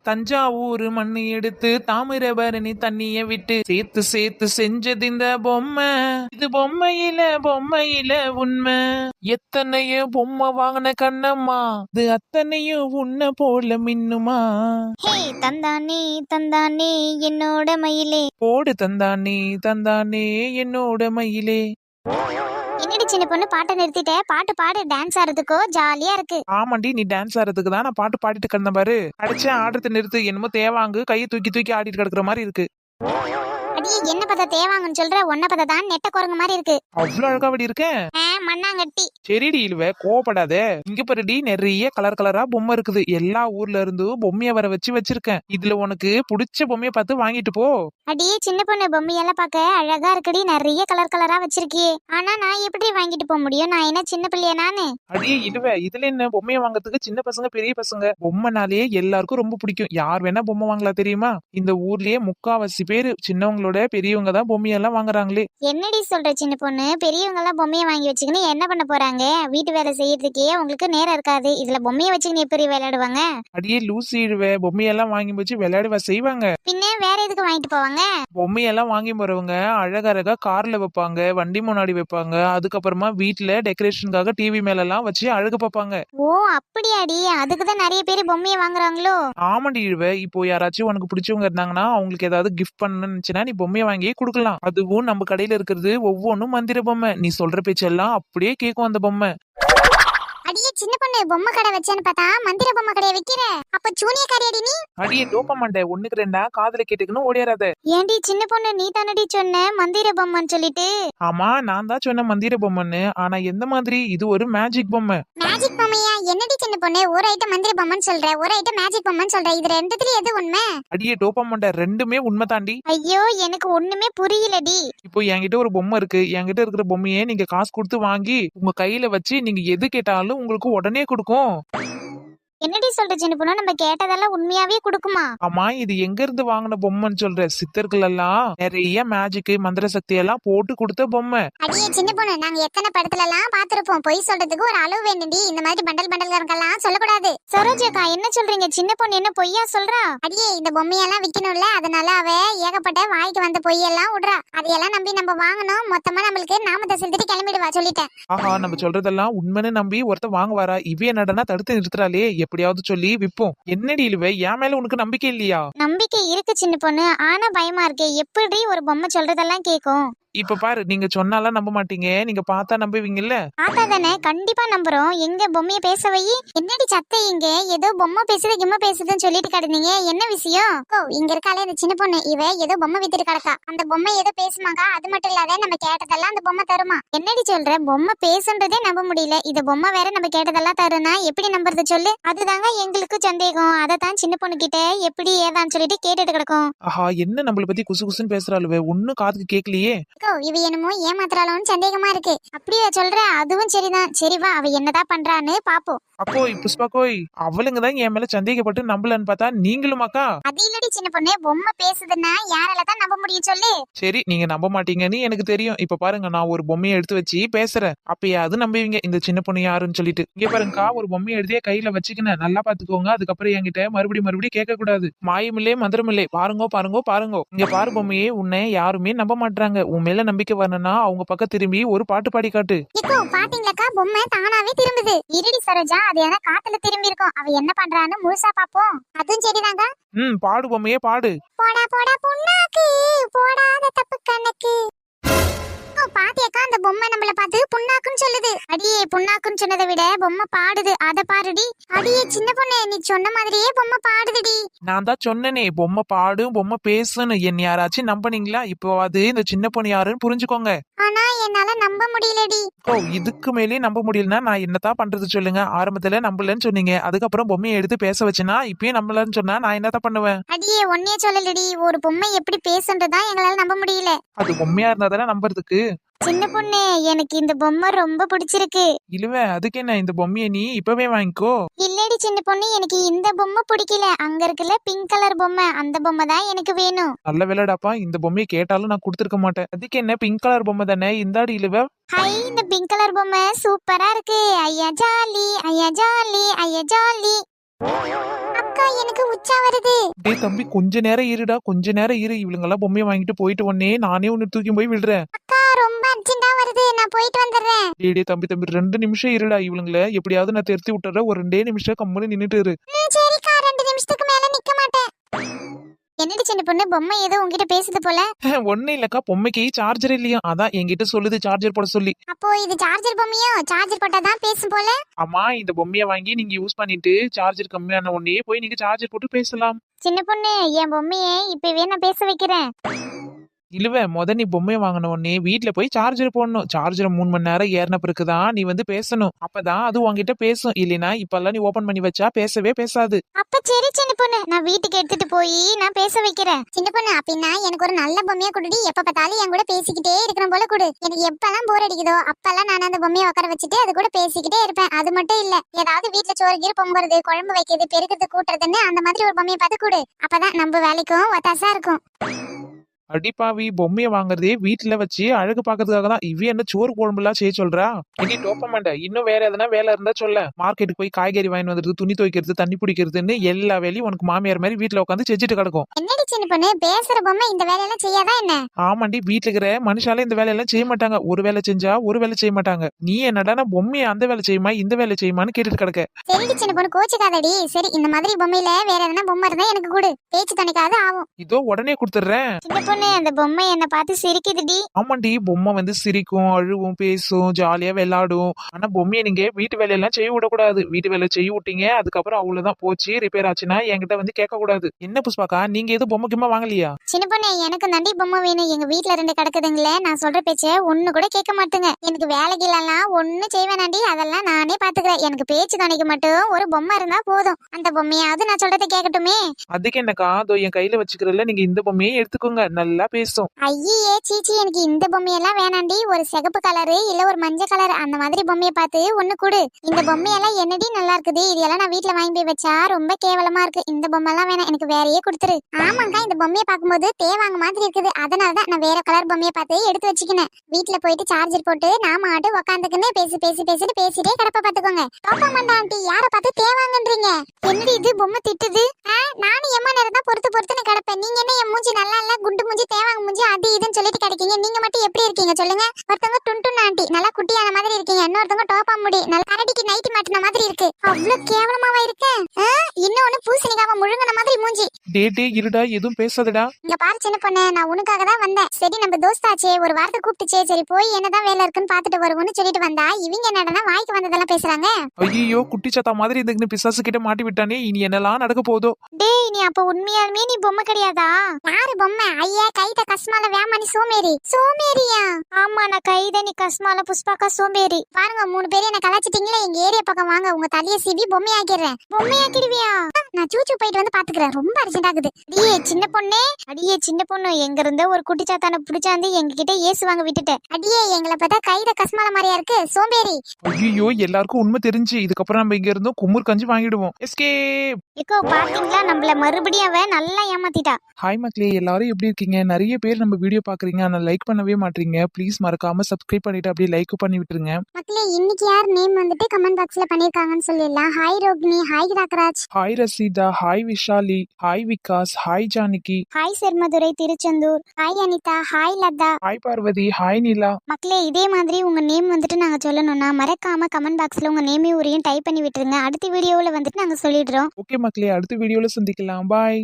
தஞ்சாவூர் மண்ணு எடுத்து தாமிரபரணி தண்ணிய விட்டு சேர்த்து சேர்த்து செஞ்சது இந்த பொம்மை. இது பொம்மையில உண்மை. எத்தனையோ பொம்மை வாங்கின கண்ணம்மா, இது அத்தனையும் உன்ன போல மின்னுமா. ஹே தந்தானே தந்தானே என்னோட மயிலே. போடு தந்தானே தந்தானே என்னோட மயிலே. என்னடி சின்ன பொண்ணு பாட்டை நிறுத்திட்ட? பாட்டு பாடு, டான்ஸ் ஆடுறதுக்கோ ஜாலியா இருக்கு. ஆமாண்டி, நீ டான்ஸ் ஆடுறதுக்கு தான் நான் பாட்டு பாடிட்டு கிடந்த பாரு. அடிச்சேன் ஆடுறத நிறுத்து. என்னமோ தேவாங்கு கையை தூக்கி தூக்கி ஆடிட்டு கிடக்குற மாதிரி இருக்கு. அடி என்ன பத்த தேவாங்கன்னு சொல்ற? ஒன்ன பத்த தான் நெட்ட குரங்கு மாதிரி இருக்கு. அவ்வளவு அழகாவடி இருக்கேன். மண்ணாங்கட்டி. சரிடி இழுவ, கோவப்படாத. இங்க பாருடி, நிறைய கலர் கலரா பொம்மை இருக்குது. எல்லா ஊர்ல இருந்தும் பொம்மைய வர வச்சிருக்கேன். இதுல உனக்கு பிடிச்ச பொம்மைய பார்த்து வாங்கிட்டு போ. அடியே சின்ன பொண்ணு, பொம்மையெல்லாம் பார்க்க அழகா இருக்குடி. நிறைய கலர் கலரா வச்சிருக்கியே. ஆனா நான் எப்படி வாங்கிட்டு போக முடியும்? நான் என்ன சின்ன பிள்ளையா நானு? அடியே இழுவ, இதுல என்ன பொம்மைய வாங்கறதுக்கு சின்ன பசங்க பெரிய பசங்க. பொம்மைனாலே எல்லாருக்கும் ரொம்ப பிடிக்கும். யார் வேணா பொம்மை வாங்கலாம் தெரியுமா? இந்த ஊர்லயே முக்காவாசி பேரு சின்னவங்களோட பெரியவங்க தான் பொம்மையெல்லாம் வாங்குறாங்களே. என்னடி சொல்ற சின்ன பொண்ணு? பெரியவங்க எல்லாம் பொம்மையை வாங்கி வச்சுக்கின்னு என்ன பண்ண போறாங்க? வீட்டு வேலை செய்யறதுக்கே உங்களுக்கு நேரம் இருக்காது. இதுல பொம்மையை வச்சுக்கின்னு எப்படி விளையாடுவாங்க? அடியே லூசி இழுவ, பொம்மையெல்லாம் வாங்கி வச்சு விளையாடுவா செய்வாங்க. பின்ன வேற எதுக்கு வாங்கிட்டு போவாங்க? பொம்மையெல்லாம் வாங்கி போறவங்க அழகழகா கார்ல வைப்பாங்க, வண்டி முன்னாடி வைப்பாங்க. அதுக்கப்புறமா வீட்டுல டெக்கரேஷனுக்காக டிவி மேல எல்லாம் வச்சு அழகு பார்ப்பாங்க. ஓ அப்படியாடி, அதுக்குதான் நிறைய பேர் பொம்மையை வாங்குறாங்களோ? ஆமாண்டி இழுவ, இப்போ யாராச்சும் உனக்கு பிடிச்சவங்க இருந்தாங்கன்னா அவங்களுக்கு ஏதாவது கிஃப்ட் பண்ணணும்னுச்சுன்னா நீ பொம்மையை வாங்கி கொடுக்கலாம். அதுவும் நம்ம கடையில இருக்கிறது ஒவ்வொன்றும் மந்திர பொம்மை. நீ சொல்ற பேச்செல்லாம் அப்படியே கேட்கும் அந்த பொம்மை. அடியே சின்ன பொண்ணு, பொம்மை கடை வச்சேன்னு பார்த்தா மந்திர பொம்மை கடையை வைக்கிற. அப்ப சூனிய கடையடி நீ? அடியே டோப்ப மாட்டேன், ஒண்ணுக்கு ரெண்டா காதுல கேட்டுக்கணும் ஓடியாராத. ஏண்டி சின்ன பொண்ணு, நீ தானடி சொன்ன மந்திர பொம்மைன்னு சொல்லிட்டு? ஆமா, நான் தான் சொன்ன மந்திர பொம்மைன்னு. ஆனா எந்த மாதிரி? இது ஒரு மேஜிக் பொம்மை. மேஜிக் பொம்மையா? என்னடி சின்ன பொண்ணு, ஒரு ஐட்டம் மந்திர பொம்மைன்னு சொல்ற, ஒரு ஐட்டம் மேஜிக் பொம்மைன்னு சொல்ற. இது ரெண்டுத்துல எது உண்மை? அடியே டோப்ப மாட்டேன், ரெண்டுமே உண்மை தாண்டி. ஐயோ எனக்கு ஒண்ணுமே புரியலடி. இப்போ என்கிட்ட ஒரு பொம்மை இருக்கு. என்கிட்ட இருக்கிற பொம்மையை நீங்க காசு கொடுத்து வாங்கி உங்க கையில வச்சு நீங்க எது கேட்டாலும் உங்களுக்கு உடனே கொடுக்கும். என்னடி சொல்ற சின்ன பொண்ணு? நம்ம கேட்டதெல்லாம் உண்மையாவே கொடுக்குமா? ஆமா, இது எங்க இருந்து வாங்கின பொம்மைன்னு சொல்ற? சித்தர்கள் எல்லாம் நிறைய மேஜிக் மந்திர சக்தி எல்லாம் போட்டு கொடுத்த பொம்மை. அடியே சின்ன பொண்ணு, நாங்க எத்தனை படத்துல எல்லாம் பாத்திருப்போம். பொய் சொல்றதுக்கு ஒரு அளவு வேணும்டி. இந்த மாதிரி பண்டல் பண்டல்காரங்கெல்லாம் சொல்லக்கூடாது. சரோஜாக்கா என்ன சொல்றீங்க? சின்ன பொண்ணு என்ன பொய்யா சொல்றா? அடியே இந்த பொம்மையெல்லாம் விக்கணும்ல, அதனால அவ ஏகப்பட்ட வாய்க்கு வந்த பொய்யெல்லாம் விடுறா. அதையெல்லாம் நம்பி நம்ம வாங்கணும். மொத்தமா நம்மளுக்கு நாமத்தை செலுத்திட்டு கிளம்பிடுவா சொல்லிட்டேன். ஆஹா, நம்ம சொல்றதெல்லாம் உண்மைன்னு நம்பி ஒருத்த வாங்க வரா. இவே நடனா தடுத்து நிறுத்துறாளே, எப்படியாவது சொல்லி விப்போம். என்னடி இழுவே, என் மேல உனக்கு நம்பிக்கை இல்லையா? நம்பிக்கை இருக்கு சின்ன பொண்ணு, ஆனா பயமா இருக்கே. எப்படி ஒரு பொம்மை சொல்றதெல்லாம் கேக்கும்? இப்ப பாரு, நீங்க சொன்னாலாம் நம்ப மாட்டீங்க. நீங்க பார்த்தா நம்புவீங்கல்ல? பார்த்தா தானே கண்டிப்பா நம்புறோம். எங்க பொம்மைய பேச வை. என்னடி சத்த இங்க? ஏதோ பொம்மை பேசுது கிம்ம பேசுதுன்னு சொல்லிட்டு கிடந்தீங்க. என்ன விஷயம்? இங்க இருக்காளே இந்த சின்ன பொண்ணு, இவ ஏதோ பொம்மை வித்துட்டு கிடக்கா. அந்த பொம்மை ஏதோ பேசுமாங்க. அது மட்டும் இல்லாத நம்ம கேட்டதெல்லாம் அந்த பொம்மை தருமா. என்னடி சொல்ற? பொம்மை பேசுன்றதே நம்ப முடியல. இது பொம்மை வேற நம்ம கேட்டதெல்லாம் தருனா எப்படி நம்புறது சொல்லு? அதுதாங்க எங்களுக்கு சந்தேகம். அதத்தான் சின்ன பொண்ணு கிட்ட எப்படி ஏதான்னு சொல்லிட்டு கேட்டுட்டு கிடக்கும். ஆஹா, என்ன நம்மள பத்தி குசு குசுன்னு பேசுறாளுவே, ஒன்னும் காதுக்கு கேட்கலையே. இவ என்னமோ ஏமாத்துறாளோன்னு சந்தேகமா இருக்கு. அப்படியே சொல்ற? அதுவும் சரிதான். சரி வா, அவ என்னதான் பண்றான்னு பாப்போம். அக்கோய் புஷ்பா கோய், அவளுங்க தான் என் மேல சந்தேகப்பட்டு நம்பலன்னு பார்த்தா நீங்களும் அக்கா. அது இல்லடி சின்ன பொண்ணு, பொம்மை பேசுதுன்னா யாரால தான் நம்ப முடியும் சொல்லு? சரி, நீங்க நம்ப மாட்டீங்கன்னு எனக்கு தெரியும். இப்ப பாருங்க, நான் ஒரு பொம்மையை எடுத்து வச்சு பேசுறேன். அப்பயாவது நம்புவீங்க இந்த சின்ன பொண்ணு யாருன்னு சொல்லிட்டு. இங்க பாருங்கக்கா, ஒரு பொம்மையை எடுத்தே கையில வச்சுக்கினேன். நல்லா பாத்துக்கோங்க. அதுக்கப்புறம் என்கிட்ட மறுபடியும் கேட்க கூடாது. மாயமில்லே மந்திரமில்லே. பாருங்க. இங்க பாரு பொம்மையே, உன்னை யாருமே நம்ப மாட்டாங்க. உன் மேல நம்பிக்கை வரணும்னா அவங்க பக்கம் திரும்பி ஒரு பாட்டு பாடி காட்டு. இப்போ பாத்தீங்களாக்கா, பொம்மை தானாவே திரும்புது. இருடி சரோஜா, அது ஏன்னா காத்துல திரும்பி இருக்கும். அவ என்ன பண்றான்னு முழுசா பாப்போம். அதுவும் சரிதாங்க. பாடு பொம்மையே பாடு. போடா புண்ணாக்கு, போடாத தப்பு கணக்கு. பாத்தியக்கா, அந்த பொம்மை நம்மள பார்த்து புண்ணாக்குன்னு சொல்லுது. அடியே, புண்ணாக்குன்னு சொன்னதை விட பொம்மை பாடுது. அத பாருடி. அடியே சின்ன பொண்ணு, நீ சொன்ன மாதிரியே பொம்மை பாடுதுடி. நான் தான் சொன்னனே, பொம்மை பாடும் பொம்மை பேசுன்னு. என்ன யாராச்சும் நம்பனீங்களா? இப்போவாது இந்த சின்ன பொண்ணு யாருன்னு புரிஞ்சுக்கோங்க. ஆனா என்னால நம்ப முடியலடி. இதுக்கு மேலே நம்ப முடியலன்னா நான் என்னதான் பண்றது சொல்லுங்க? ஆரம்பத்துல நம்பலன்னு சொன்னீங்க, அதுக்கப்புறம் பொம்மையை எடுத்து பேச வச்சுனா இப்பயும் நம்பலன்னு சொன்னா நான் என்னதான் பண்ணுவேன்? அடியே ஒன்னே சொல்லலடி, ஒரு பொம்மை எப்படி பேசுன்றதா எங்களால நம்ப முடியல. அது பொம்மையா இருந்தா தானே நம்புறதுக்கு. சின்ன பொண்ணு, எனக்கு இந்த பொம்மை ரொம்ப பிடிச்சிருக்கு. இல்ல, அதுக்கு என்ன? இந்த பொம்மையை நீ இப்பவே வாங்கிக்கோ. இல்லடி சின்ன பொண்ணு, எனக்கு இந்த பொம்மை பிடிக்கல. அங்க இருக்குல்ல பிங்க் கலர் பொம்மை, அந்த பொம்மை தான் எனக்கு வேணும். நல்ல வேலைடாப்பா, இந்த பொம்மையை கேட்டாலும் நான் கொடுத்துருக்க மாட்டேன். அதுக்கு என்ன? பிங்க் கலர் பொம்மை தானே, இந்தாடி இழுவ. ஹை, இந்த பிங்க் கலர் பொம்மை சூப்பரா இருக்கு. ஐயா ஜாலி, ஐயா ஜாலி, ஐயா ஜாலி. அக்கா எனக்கு உச்சா வருது. டேய் தம்பி கொஞ்ச நேரம் இருடா, கொஞ்ச நேரம் இரு. இவளுங்கெல்லாம் பொம்மையை வாங்கிட்டு போயிட்டு உடனே நானே ஒன்னு தூக்கி போய் விடுறேன். அக்கா ரொம்ப அர்ஜென்ட்டா வருது, நான் போயிட்டு வந்துடுறேன். டேய் தம்பி 2 நிமிஷம் இருடா. இவளுங்கள எப்படியாவது நான் திருத்தி விட்டுறேன். ஒரு 2 நிமிஷம் கம்முன்னு நின்னுட்டு இரு. சரிக்கா, 2 நிமிஷத்துக்கு மேல நிக்க மாட்டேன். என்னடி சின்ன பொண்ணு, பொம்மை ஏதோ உங்ககிட்ட பேசுது போல. ஒன்னும் இல்லக்கா, பொம்மைக்கு சார்ஜர் இல்லையா, அதான் என்கிட்ட சொல்லுது சார்ஜர் போட சொல்லி. அப்போ இது சார்ஜர் பொம்மையோ? சார்ஜர் போட்டாதான் பேசும் போல. அம்மா இந்த பொம்மையை வாங்கி நீங்க யூஸ் பண்ணிட்டு சார்ஜர் கம்மியான உடனே போய் நீங்க சார்ஜர் போட்டு பேசலாம். சின்ன பொண்ணு, என் பொம்மையை இப்பவே நான் பேச வைக்கிறேன். இல்லவ நீ பொம்மையை வாங்கின உடனே வீட்டுல போய் சார்ஜர் போடணும். சார்ஜரை 3 மணி நேரம் ஏறின பிறகுதான் நீ வந்து பேசணும். அப்பதான் அது உன்கிட்ட பேசும். இல்லைன்னா இப்பெல்லாம் நீ ஓபன் பண்ணி வச்சா பேசவே பேசாது. அப்ப சரி சின்ன பொண்ணு, நான் வீட்டுக்கு எடுத்துட்டு போய் நான் பேச வைக்கிறேன். சின்ன பொண்ணு, அப்படின்னா எனக்கு ஒரு நல்ல பொம்மையை கொடுடி. எப்ப பார்த்தாலும் என் கூட பேசிக்கிட்டே இருக்கிற போல கொடு. எனக்கு எப்பெல்லாம் போர் அடிக்குதோ அப்பெல்லாம் நான் அந்த பொம்மையை உட்கார வச்சுட்டு அது கூட பேசிக்கிட்டே இருப்பேன். அது மட்டும் இல்ல, ஏதாவது வீட்டுல சோறு கீரை பொங்குறது, குழம்பு வைக்கிறது, பெருக்கிறது, கூட்டுறதுன்னு அந்த மாதிரி ஒரு பொம்மையை பார்த்து கொடு. அப்பதான் நம்ம வேலைக்கும் ஒத்தாசா இருக்கும். அடிப்பாவி, பொம்மையை வாங்குறதே வீட்டுல வச்சு அழகு பாக்கிறதுக்காக தான். இவ என்ன சோறு குழம்புலாம் செய்ய சொல்றா? இனி டோப்பமாண்ட இன்னும் வேற எதனா வேலை இருந்தா சொல்ல. மார்க்கெட்டுக்கு போய் காய்கறி வாங்கி வந்துறது, துணி துவைக்கிறது, தண்ணி பிடிக்கிறதுன்னு எல்லா வேலையும் உனக்கு மாமியார் மாதிரி வீட்டுல உட்காந்து செஞ்சுட்டு கிடக்கும். என்னடி சின்ன பொண்ணு, பேசுற பொம்மை இந்த வேலையெல்லாம் செய்யாதா என்ன? ஆமாண்டி, வீட்டுல இருக்கிற மனுஷால இந்த வேலையெல்லாம் செய்ய மாட்டாங்க. ஒரு வேலை செஞ்சா ஒரு வேலை செய்ய மாட்டாங்க. நீ என்னடா பொம்மையை அந்த வேலை செய்யுமா இந்த வேலை செய்யுமான்னு கேட்டுட்டு கிடக்க. சரி சின்ன பொண்ணு, கோச்சுக்காதடி. சரி, இந்த மாதிரி பொம்மையில வேற எதனா பொம்மை இருந்தா எனக்கு கொடு. பேச்சு தனிக்காத ஆகும். இதோ உடனே கொடுத்துட்றேன். சின்ன பொண்ணு, அந்த பொம்மை என்ன பார்த்து சிரிக்குதுடி. ஆமாண்டி, பொம்மை வந்து சிரிக்கும், அழுவும், பேசும், ஜாலியா விளையாடும். ஆனா பொம்மையை நீங்க வீட்டு வேலையெல்லாம் செய்ய விடக்கூடாது. வீட்டு வேலை செய்ய விட்டீங்க, அதுக்கப்புறம் அவ்வளவுதான், போச்சு. ரிப்பேர் ஆச்சுன்னா என்கிட்ட வந்து கேட்க கூடாது. என்ன புஷ்பாக்கா, நீங்க எதுவும் பொம்மை கிம்மா வாங்கலையா? சின்ன பொண்ணு, எனக்கு நண்டி பொம்மை வேணும். எங்க வீட்டுல 2 கிடக்குதுங்களே, நான் சொல்ற பேச்ச ஒண்ணு கூட கேட்க மாட்டேங்க. எனக்கு வேலைகள்லாம் ஒண்ணு செய்வேனாண்டி, அதெல்லாம் நானே பாத்துக்கிறேன். எனக்கு பேச்சு துணைக்கு மட்டும் ஒரு பொம்மை இருந்தா போதும். அந்த பொம்மையாவது நான் சொல்றதை கேட்கட்டுமே. அதுக்கு என்னக்கா, அதோ என் கையில வச்சுக்கிறதுல நீங்க இந்த பொம்மையை எடுத்துக்கோங்க, நல்லா பேசும். ஐயே சீச்சி, எனக்கு இந்த பொம்மையெல்லாம் வேணாண்டி. ஒரு சிகப்பு கலரு இல்ல ஒரு மஞ்சள் கலர் அந்த மாதிரி பொம்மையை பார்த்து ஒண்ணு கொடு. இந்த பொம்மையெல்லாம் என்னடி நல்லா இருக்குது. இதெல்லாம் நான் வீட்டுல வாங்கி போய் வச்சா ரொம்ப கேவலமா இருக்கு. இந்த பொம்மை எல்லாம் வேணாம், எனக்கு வேறையே கொடுத்துரு. ஆமாக்கா, இந்த பொம்மையை பார்க்கும்போது தேவாங்க மாதிரி இருக்குது. அதனாலதான் நான் வேற கலர் பொம்மையை பார்த்து எடுத்து வச்சுக்கினேன். வீட்டுல போயிட்டு சார்ஜர் போட்டு நாம ஆட்டு உக்காந்துக்குன்னு பேசிட்டு பேசிட்டே கிடப்ப பாத்துக்கோங்க. தோப்பமாண்டா ஆண்டி, யார பார்த்து தேவாங்கன்றீங்க? என்னடி இது பொம்மை திட்டுது? நானும் எம்மா நேரம் தான் பொறுத்துன்னு கிடப்பேன். நீங்க என்ன என் மூஞ்சி நல்லா இல்ல, குண்டு மூஞ்சி, தேவாங்க மூஞ்சி, அது இதுன்னு சொல்லிட்டு கிடைக்கீங்க. நீங்க மட்டும் எப்படி இருக்கீங்க சொல்லுங்க? ஒருத்தவங்க டுன்டுன் ஆண்டி, நல்லா குட்டியான மாதிரி இருக்கீங்க. இன்னொருத்தவங்க டோப்பா முடி, நல்லா கரடிக்கு நைட்டி மாட்டின மாதிரி இருக்கு. அவ்வளவு கேவலமாவா இருக்கு? இன்னொன்னு பூசணிக்காவ முழுங்கின மாதிரி மூஞ்சி. டே இருடா, எதுவும் பேசாதடா. இங்க பாரு சின்ன பொண்ணு, நான் உனக்காக தான் வந்தேன். சரி, நம்ம தோஸ்தாச்சே, ஒரு வாரத்தை கூப்பிட்டுச்சே, சரி போய் என்னதான் வேலை இருக்குன்னு பாத்துட்டு வருவோம்னு சொல்லிட்டு வந்தா, இவங்க என்னடா வாய்க்கு வந்ததெல்லாம் பேசுறாங்க. ஐயோ, குட்டி சத்தா மாதிரி இந்த பிசாசு கிட்ட மாட்டி விட்டானே, இனி என்னெல்லாம் நடக்க போதோ. டேய், நீ அப்ப உண்மையாலுமே நீ பொம்மை கிடையாதா? யாரு பொம்மை? ஐயா, கைத கஸ்மால வேமானி சோமேரி. சோமேரியா? ஆமா, நான் கைத நீ கஸ்மால புஷ்பாக்கா சோம்பேறி. பாருங்க, 3 பேரும் என்ன கலாச்சிட்டீங்களே. எங்க ஏரியா பக்கம் வாங்க, உங்க தலைய சீவி பொம்மையாக்கிடுறேன். பொம்மையாக்கிடுவியா? நான் சூச்சு போயிட்டு வந்து பாத்துக்கிறேன். ரொம்ப அர்ஜென்ட் ஆகுது. அடியே சின்ன பொண்ணே, அடியே சின்ன பொண்ணு, எங்க இருந்த ஒரு குட்டி சாத்தான பிடிச்சாந்து எங்க கிட்ட ஏசுவாங்க விட்டுட்டேன். அடியே, எங்களை பார்த்தா கைத கஸ்மால மாதிரியா இருக்கு, சோம்பேறி. ஐயோ, எல்லாருக்கும் உண்மை தெரிஞ்சு இதுக்கப்புறம் நம்ம இங்க இருந்தோம் குமுர் கஞ்சி வாங்கிடுவோம். எஸ்கேப். இப்போ பாத்தீங்களா, நம்மள மறுபடியும் அவ நல்லா ஏமாத்திட்டா. ஹாய் மக்களே, எல்லாரும் எப்படி இருக்கீங்க? நிறைய பேர் நம்ம வீடியோ பாக்குறீங்க, ஆனா லைக் பண்ணவே மாட்டீங்க. ப்ளீஸ் மறக்காம சப்ஸ்கிரைப் பண்ணிட்டு அப்படியே லைக் பண்ணி விட்டுருங்க. மக்களே, இன்னைக்கு யார் நேம் வந்துட்டு கமெண்ட் பாக்ஸ்ல பண்ணிருக்காங்கன்னு சொல்லிடலாம். Hi Rohini, hi Rockraj, hi Rasheeda, hi Vishali, hi Vikas, hi Janaki, hi Sermadurai Tiruchendur, hi Anitha, hi Latha, hi Parvathi, hi Nila. மக்களே, இதே மாதிரி உங்க நேம் வந்துட்டு நாங்க சொல்லணும்னா மறக்காம கமெண்ட் பாக்ஸ்ல உங்க நேமையும் ஊரையும் டைப் பண்ணி விட்டுருங்க. அடுத்த வீடியோல வந்துட்டு நாங்க சொல்லிடுறோம். ஓகே மக்களே, அடுத்த வீடியோல சந்திக்கலாம். பாய்.